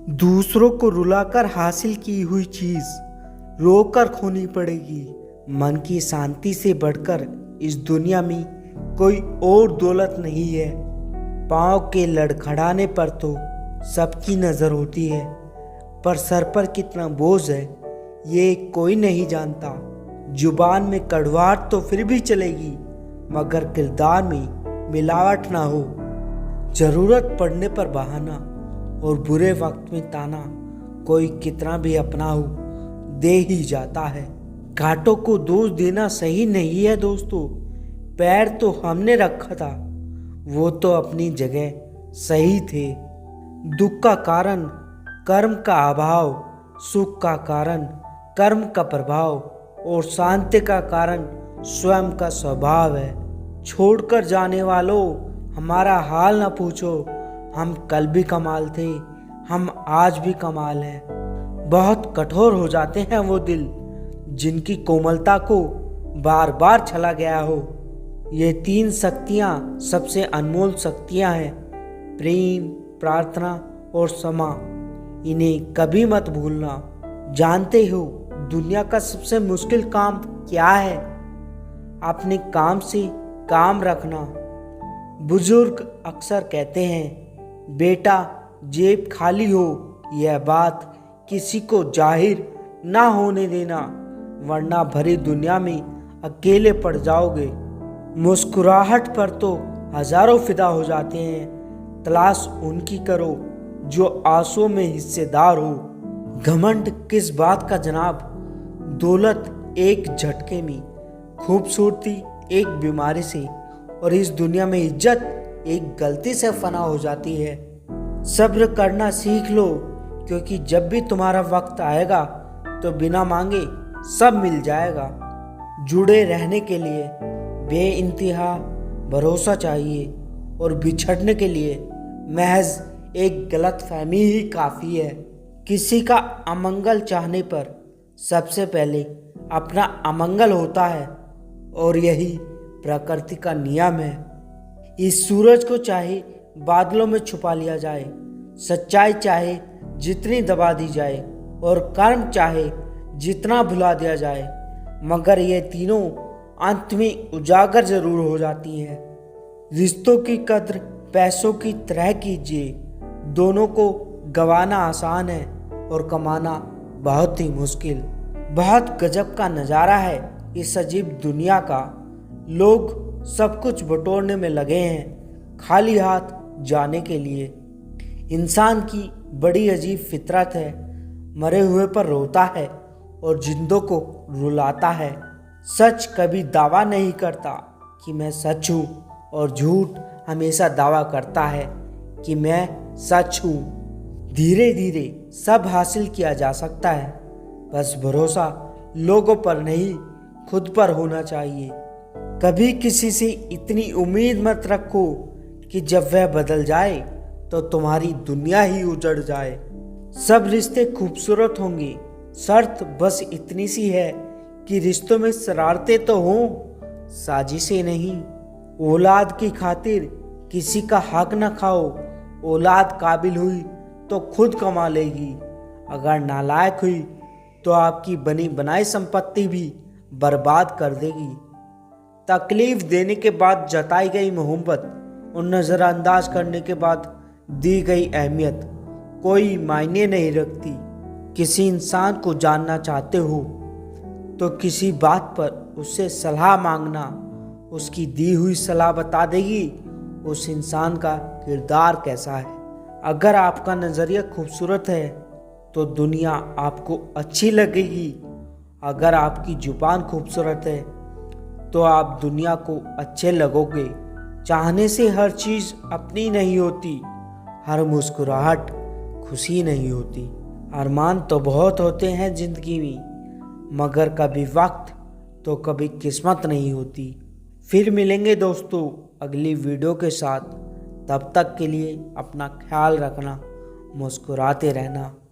दूसरों को रुलाकर हासिल की हुई चीज रोकर खोनी पड़ेगी। मन की शांति से बढ़कर इस दुनिया में कोई और दौलत नहीं है। पाँव के लड़खड़ाने पर तो सबकी नजर होती है, पर सर पर कितना बोझ है ये कोई नहीं जानता। जुबान में कड़वाहट तो फिर भी चलेगी, मगर किरदार में मिलावट ना हो। जरूरत पड़ने पर बहाना और बुरे वक्त में ताना कोई कितना भी अपना हो दे ही जाता है। घाटों को दोष देना सही नहीं है दोस्तों। पैर तो हमने रखा था, वो तो अपनी जगह सही थे। दुख का कारण कर्म का अभाव, सुख का कारण कर्म का प्रभाव और शांति का कारण स्वयं का स्वभाव है। छोड़कर जाने वालों हमारा हाल न पूछो, हम कल भी कमाल थे, हम आज भी कमाल हैं। बहुत कठोर हो जाते हैं वो दिल जिनकी कोमलता को बार बार छला गया हो। ये तीन शक्तियाँ सबसे अनमोल शक्तियाँ हैं, प्रेम, प्रार्थना और क्षमा। इन्हें कभी मत भूलना। जानते हो दुनिया का सबसे मुश्किल काम क्या है? अपने काम से काम रखना। बुजुर्ग अक्सर कहते हैं, बेटा जेब खाली हो यह बात किसी को जाहिर ना होने देना, वरना भरी दुनिया में अकेले पड़ जाओगे। मुस्कुराहट पर तो हजारों फिदा हो जाते हैं, तलाश उनकी करो जो आंसुओं में हिस्सेदार हो। घमंड किस बात का जनाब, दौलत एक झटके में, खूबसूरती एक बीमारी से और इस दुनिया में इज्जत एक गलती से फना हो जाती है। सब्र करना सीख लो, क्योंकि जब भी तुम्हारा वक्त आएगा तो बिना मांगे सब मिल जाएगा। जुड़े रहने के लिए बेइंतहा भरोसा चाहिए और बिछड़ने के लिए महज एक गलतफहमी ही काफ़ी है। किसी का अमंगल चाहने पर सबसे पहले अपना अमंगल होता है और यही प्रकृति का नियम है। इस सूरज को चाहे बादलों में छुपा लिया जाए, सच्चाई चाहे जितनी दबा दी जाए और कर्म चाहे जितना भुला दिया जाए, मगर ये तीनों अंत में उजागर जरूर हो जाती हैं। रिश्तों की कद्र पैसों की तरह कीजिए। दोनों को गंवाना आसान है और कमाना बहुत ही मुश्किल। बहुत गजब का नज़ारा है इस अजीब दुनिया का। लोग सब कुछ बटोरने में लगे हैं, खाली हाथ जाने के लिए। इंसान की बड़ी अजीब फितरत है, मरे हुए पर रोता है और जिंदों को रुलाता है। सच कभी दावा नहीं करता कि मैं सच हूँ और झूठ हमेशा दावा करता है कि मैं सच हूँ। धीरे धीरे सब हासिल किया जा सकता है, बस भरोसा लोगों पर नहीं खुद पर होना चाहिए। कभी किसी से इतनी उम्मीद मत रखो कि जब वह बदल जाए तो तुम्हारी दुनिया ही उजड़ जाए। सब रिश्ते खूबसूरत होंगे, शर्त बस इतनी सी है कि रिश्तों में शरारतें तो हों, साजिशें नहीं। औलाद की खातिर किसी का हक न खाओ। औलाद काबिल हुई तो खुद कमा लेगी, अगर नालायक हुई तो आपकी बनी बनाई संपत्ति भी बर्बाद कर देगी। तकलीफ देने के बाद जताई गई मोहब्बत और नज़रअंदाज करने के बाद दी गई अहमियत कोई मायने नहीं रखती। किसी इंसान को जानना चाहते हो तो किसी बात पर उससे सलाह मांगना, उसकी दी हुई सलाह बता देगी उस इंसान का किरदार कैसा है। अगर आपका नज़रिया खूबसूरत है तो दुनिया आपको अच्छी लगेगी। अगर आपकी जुबान खूबसूरत है तो आप दुनिया को अच्छे लगोगे। चाहने से हर चीज़ अपनी नहीं होती, हर मुस्कुराहट खुशी नहीं होती। अरमान तो बहुत होते हैं ज़िंदगी में, मगर कभी वक्त तो कभी किस्मत नहीं होती। फिर मिलेंगे दोस्तों अगली वीडियो के साथ। तब तक के लिए अपना ख्याल रखना, मुस्कुराते रहना।